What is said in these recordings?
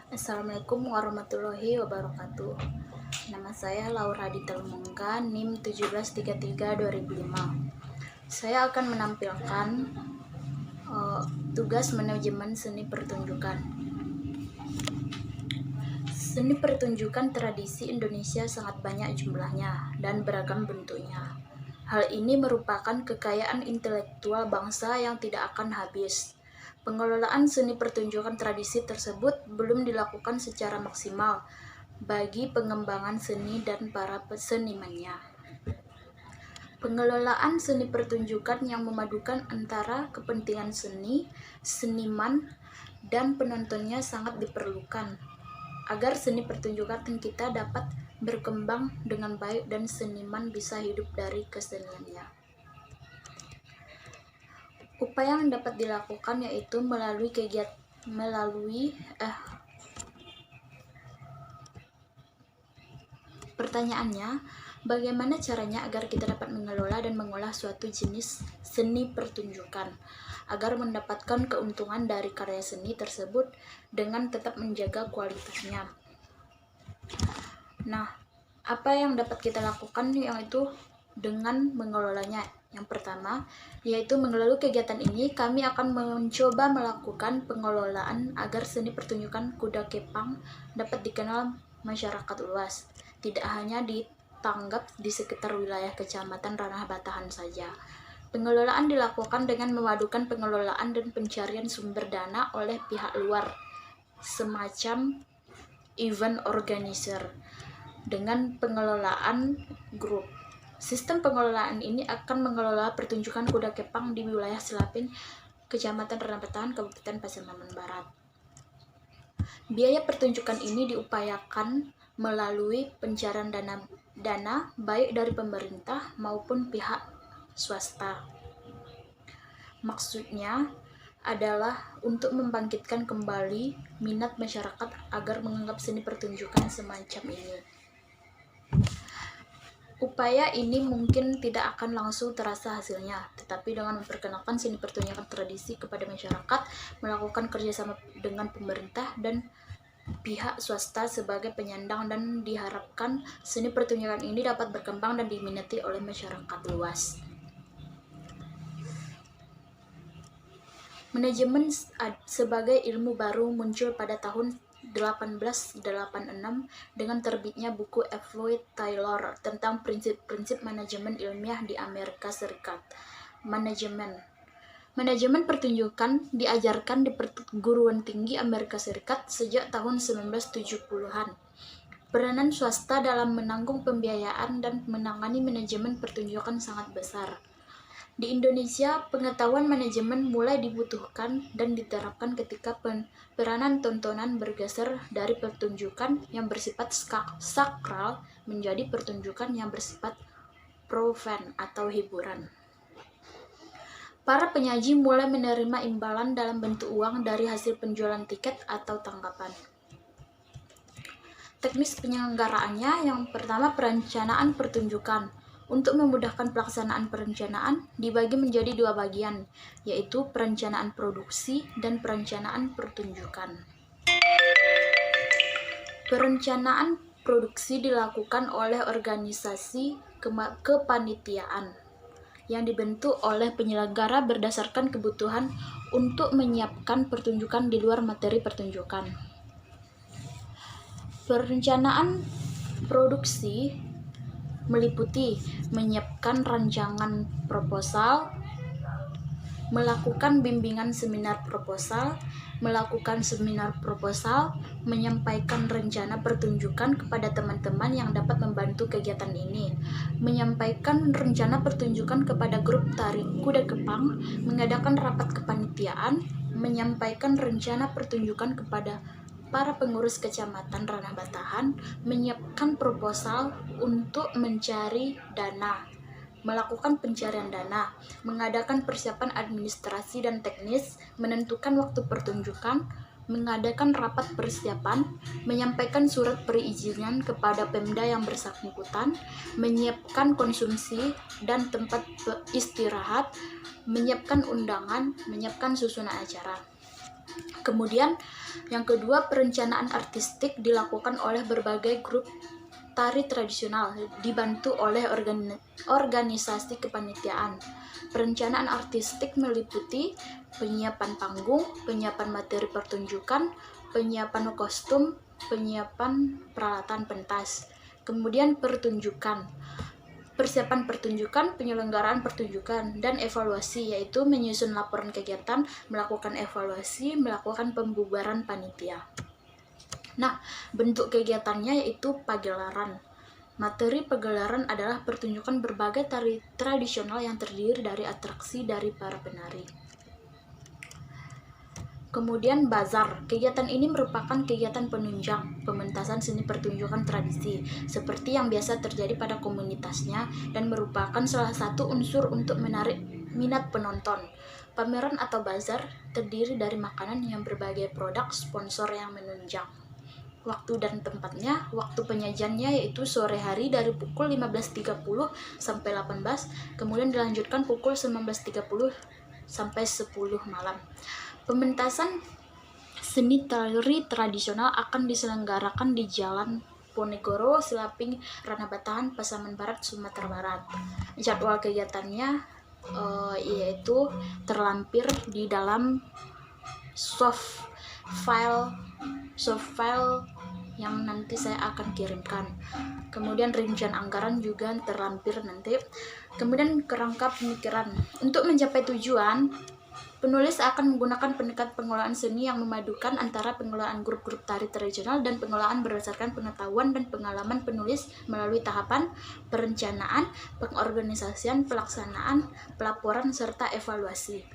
Assalamualaikum warahmatullahi wabarakatuh. Nama saya Laura Dita Lumengga, NIM 1733-2005. Saya akan menampilkan tugas manajemen seni pertunjukan. Seni pertunjukan tradisi Indonesia sangat banyak jumlahnya dan beragam bentuknya. Hal ini merupakan kekayaan intelektual bangsa yang tidak akan habis. Pengelolaan seni pertunjukan tradisi tersebut belum dilakukan secara maksimal bagi pengembangan seni dan para senimannya. Pengelolaan seni pertunjukan yang memadukan antara kepentingan seni, seniman, dan penontonnya sangat diperlukan agar seni pertunjukan kita dapat berkembang dengan baik dan seniman bisa hidup dari keseniannya. Upaya yang dapat dilakukan yaitu pertanyaannya, bagaimana caranya agar kita dapat mengelola dan mengolah suatu jenis seni pertunjukan agar mendapatkan keuntungan dari karya seni tersebut dengan tetap menjaga kualitasnya. Nah, apa yang dapat kita lakukan yaitu dengan mengelolanya. Yang pertama, yaitu melalui kegiatan ini kami akan mencoba melakukan pengelolaan agar seni pertunjukan kuda kepang dapat dikenal masyarakat luas, tidak hanya ditanggap di sekitar wilayah Kecamatan Ranah Batahan saja. Pengelolaan dilakukan dengan memadukan pengelolaan dan pencarian sumber dana oleh pihak luar, semacam event organizer, dengan pengelolaan grup. Sistem pengelolaan ini akan mengelola pertunjukan kuda kepang di wilayah Selapin, Kecamatan Ranah Batahan, Kabupaten Pasaman Barat. Biaya pertunjukan ini diupayakan melalui pencarian dana baik dari pemerintah maupun pihak swasta. Maksudnya adalah untuk membangkitkan kembali minat masyarakat agar menganggap seni pertunjukan semacam ini. Upaya ini mungkin tidak akan langsung terasa hasilnya, tetapi dengan memperkenalkan seni pertunjukan tradisi kepada masyarakat, melakukan kerjasama dengan pemerintah dan pihak swasta sebagai penyandang, dan diharapkan seni pertunjukan ini dapat berkembang dan diminati oleh masyarakat luas. Manajemen sebagai ilmu baru muncul pada tahun 1886 dengan terbitnya buku F. Lloyd Taylor tentang prinsip-prinsip manajemen ilmiah di Amerika Serikat. Manajemen pertunjukan diajarkan di perguruan tinggi Amerika Serikat sejak tahun 1970-an. Peranan swasta dalam menanggung pembiayaan dan menangani manajemen pertunjukan sangat besar. Di Indonesia, pengetahuan manajemen mulai dibutuhkan dan diterapkan ketika peranan tontonan bergeser dari pertunjukan yang bersifat sakral menjadi pertunjukan yang bersifat profan atau hiburan. Para penyaji mulai menerima imbalan dalam bentuk uang dari hasil penjualan tiket atau tanggapan. Teknis penyelenggaraannya, yang pertama, perencanaan pertunjukan. Untuk memudahkan pelaksanaan perencanaan, dibagi menjadi dua bagian, yaitu perencanaan produksi dan perencanaan pertunjukan. Perencanaan produksi dilakukan oleh organisasi kepanitiaan yang dibentuk oleh penyelenggara berdasarkan kebutuhan untuk menyiapkan pertunjukan di luar materi pertunjukan. Perencanaan produksi meliputi menyiapkan rancangan proposal, melakukan bimbingan seminar proposal, melakukan seminar proposal, menyampaikan rencana pertunjukan kepada teman-teman yang dapat membantu kegiatan ini, menyampaikan rencana pertunjukan kepada grup tari kuda kepang, mengadakan rapat kepanitiaan, menyampaikan rencana pertunjukan kepada para pengurus Kecamatan Ranah Batahan, menyiapkan proposal untuk mencari dana, melakukan pencarian dana, mengadakan persiapan administrasi dan teknis, menentukan waktu pertunjukan, mengadakan rapat persiapan, menyampaikan surat perizinan kepada Pemda yang bersangkutan, menyiapkan konsumsi dan tempat istirahat, menyiapkan undangan, menyiapkan susunan acara. Kemudian yang kedua, perencanaan artistik dilakukan oleh berbagai grup tari tradisional dibantu oleh organisasi kepanitiaan. Perencanaan artistik meliputi penyiapan panggung, penyiapan materi pertunjukan, penyiapan kostum, penyiapan peralatan pentas. Kemudian pertunjukan. Persiapan pertunjukan, penyelenggaraan pertunjukan, dan evaluasi, yaitu menyusun laporan kegiatan, melakukan evaluasi, melakukan pembubaran panitia. Nah, bentuk kegiatannya yaitu pagelaran. Materi pagelaran adalah pertunjukan berbagai tari tradisional yang terdiri dari atraksi dari para penari. Kemudian bazar. Kegiatan ini merupakan kegiatan penunjang, pementasan seni pertunjukan tradisi, seperti yang biasa terjadi pada komunitasnya dan merupakan salah satu unsur untuk menarik minat penonton. Pameran atau bazar terdiri dari makanan yang berbagai produk sponsor yang menunjang. Waktu dan tempatnya, waktu penyajiannya yaitu sore hari dari pukul 15.30 sampai 18, kemudian dilanjutkan pukul 19.30 sampai 10 malam. Pementasan seni tari tradisional akan diselenggarakan di Jalan Ponegoro, Silaping, Ranah Batahan, Pasaman Barat, Sumatera Barat. Jadwal kegiatannya yaitu terlampir di dalam soft file yang nanti saya akan kirimkan. Kemudian rincian anggaran juga terlampir nanti. Kemudian kerangka pemikiran. Untuk mencapai tujuan, penulis akan menggunakan pendekatan pengelolaan seni yang memadukan antara pengelolaan grup-grup tari tradisional dan pengelolaan berdasarkan pengetahuan dan pengalaman penulis melalui tahapan perencanaan, pengorganisasian, pelaksanaan, pelaporan, serta evaluasi.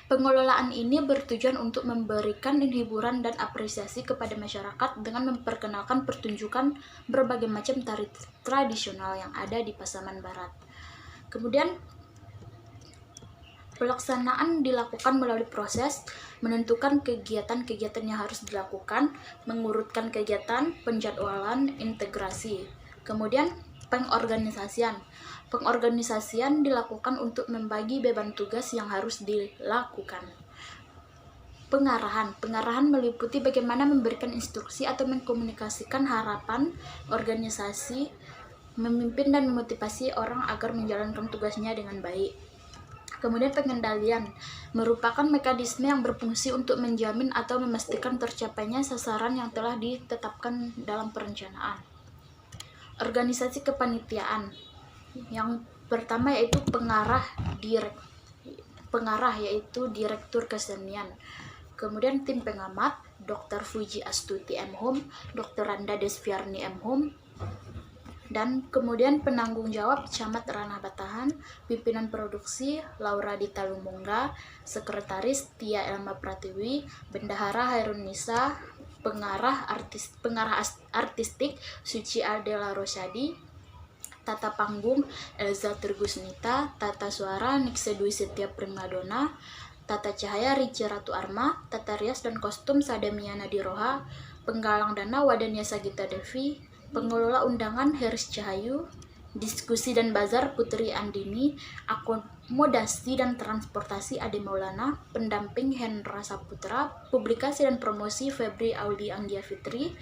Pengelolaan ini bertujuan untuk memberikan hiburan dan apresiasi kepada masyarakat dengan memperkenalkan pertunjukan berbagai macam tari tradisional yang ada di Pasaman Barat. Kemudian pelaksanaan dilakukan melalui proses menentukan kegiatan-kegiatan yang harus dilakukan, mengurutkan kegiatan, penjadwalan, integrasi. Kemudian pengorganisasian. Pengorganisasian dilakukan untuk membagi beban tugas yang harus dilakukan. Pengarahan meliputi bagaimana memberikan instruksi atau mengkomunikasikan harapan organisasi, memimpin dan memotivasi orang agar menjalankan tugasnya dengan baik. Kemudian pengendalian merupakan mekanisme yang berfungsi untuk menjamin atau memastikan tercapainya sasaran yang telah ditetapkan dalam perencanaan. Organisasi kepanitiaan. Yang pertama yaitu pengarah yaitu direktur kesenian. Kemudian tim pengamat, Dr. Fuji Astuti M.Hum, Dr. Randa Desviarni M.Hum, dan kemudian penanggung jawab Camat Ranah Batahan, pimpinan produksi Laura Dita Lumongga, sekretaris Tia Elma Pratiwi, bendahara Hairun Nisa, pengarah artistik Suci Adela Rosyadi, tata panggung Elza Tergusnita, tata suara Nikse Dwi Setia Primadona, tata cahaya Rici Ratu Arma, tata rias dan kostum Sadamia Nadiroha, penggalang dana Wadania Sagita Devi, pengelola undangan Heris Cahayu, diskusi dan bazar Putri Andini, akomodasi dan transportasi Ade Maulana, pendamping Hendra Saputra, publikasi dan promosi Febri Audi Anggia Fitri,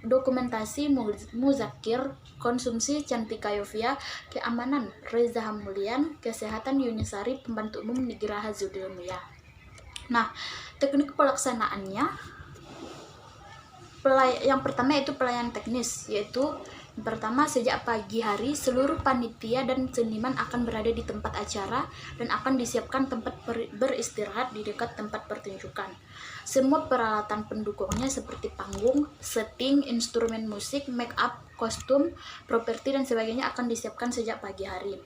dokumentasi Muzakir, konsumsi Cantika Yovia, keamanan Reza Hamulian, kesehatan Yunisari, pembantu umum Nigraha Zudilmuya. Nah, teknik pelaksanaannya yang pertama yaitu pelayanan teknis, yaitu yang pertama, sejak pagi hari seluruh panitia dan seniman akan berada di tempat acara dan akan disiapkan tempat beristirahat di dekat tempat pertunjukan. Semua peralatan pendukungnya seperti panggung, setting, instrumen musik, make up, kostum, properti dan sebagainya akan disiapkan sejak pagi hari.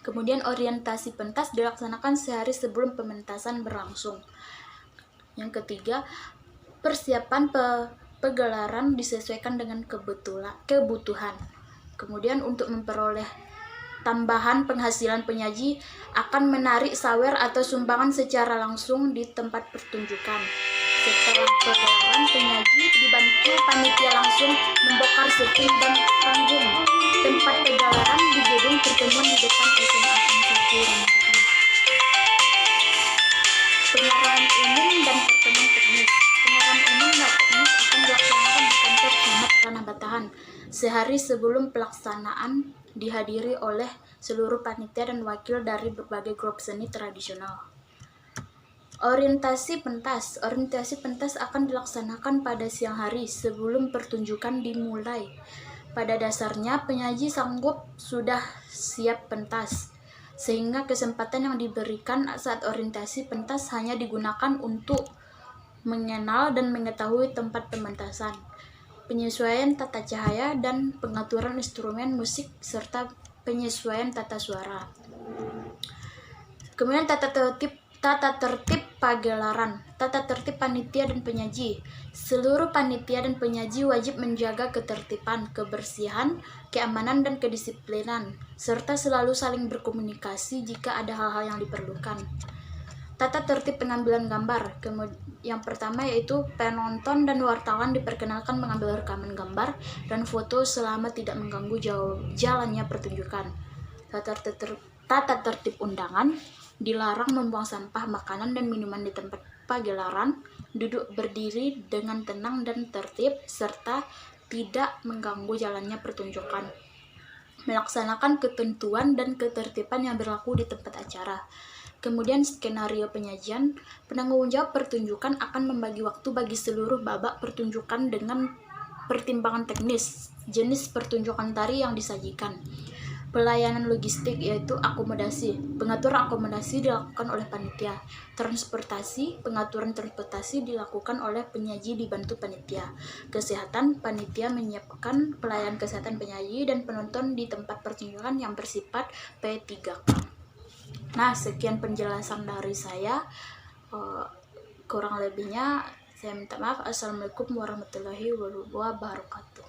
Kemudian orientasi pentas dilaksanakan sehari sebelum pementasan berlangsung. Yang ketiga, persiapan pegelaran disesuaikan dengan kebutuhan. Kemudian untuk memperoleh tambahan penghasilan, penyaji akan menarik sawer atau sumbangan secara langsung di tempat pertunjukan. Setelah pegelaran, penyaji dibantu panitia langsung membongkar setting dan panggung. Tempat pegelaran di gedung pertemuan di depan SMA 1 Pengarahan umum dan pertemuan teknis. Penyerahan umum dan teknis akan dilaksanakan di kantor Camat Tanah Batahan sehari sebelum pelaksanaan, dihadiri oleh seluruh panitia dan wakil dari berbagai grup seni tradisional. Orientasi pentas. Orientasi pentas akan dilaksanakan pada siang hari sebelum pertunjukan dimulai. Pada dasarnya, penyaji sanggup sudah siap pentas, sehingga kesempatan yang diberikan saat orientasi pentas hanya digunakan untuk mengenal dan mengetahui tempat pementasan, penyesuaian tata cahaya, dan pengaturan instrumen musik, serta penyesuaian tata suara. Kemudian tata tertib pagelaran. Tata tertib panitia dan penyaji. Seluruh panitia dan penyaji wajib menjaga ketertiban, kebersihan, keamanan, dan kedisiplinan, serta selalu saling berkomunikasi jika ada hal-hal yang diperlukan. Tata tertib pengambilan gambar. Yang pertama yaitu penonton dan wartawan diperkenalkan mengambil rekaman gambar dan foto selama tidak mengganggu jalannya pertunjukan. Tata tertib undangan. Dilarang membuang sampah makanan dan minuman di tempat pagelaran, duduk berdiri dengan tenang dan tertib, serta tidak mengganggu jalannya pertunjukan. Melaksanakan ketentuan dan ketertiban yang berlaku di tempat acara. Kemudian skenario penyajian. Penanggung jawab pertunjukan akan membagi waktu bagi seluruh babak pertunjukan dengan pertimbangan teknis, jenis pertunjukan tari yang disajikan. Pelayanan logistik yaitu akomodasi. Pengaturan akomodasi dilakukan oleh panitia. Transportasi, pengaturan transportasi dilakukan oleh penyaji dibantu panitia. Kesehatan, panitia menyiapkan pelayanan kesehatan penyaji dan penonton di tempat pertunjukan yang bersifat P3K. Nah, sekian penjelasan dari saya. Kurang lebihnya saya minta maaf. Assalamualaikum warahmatullahi wabarakatuh.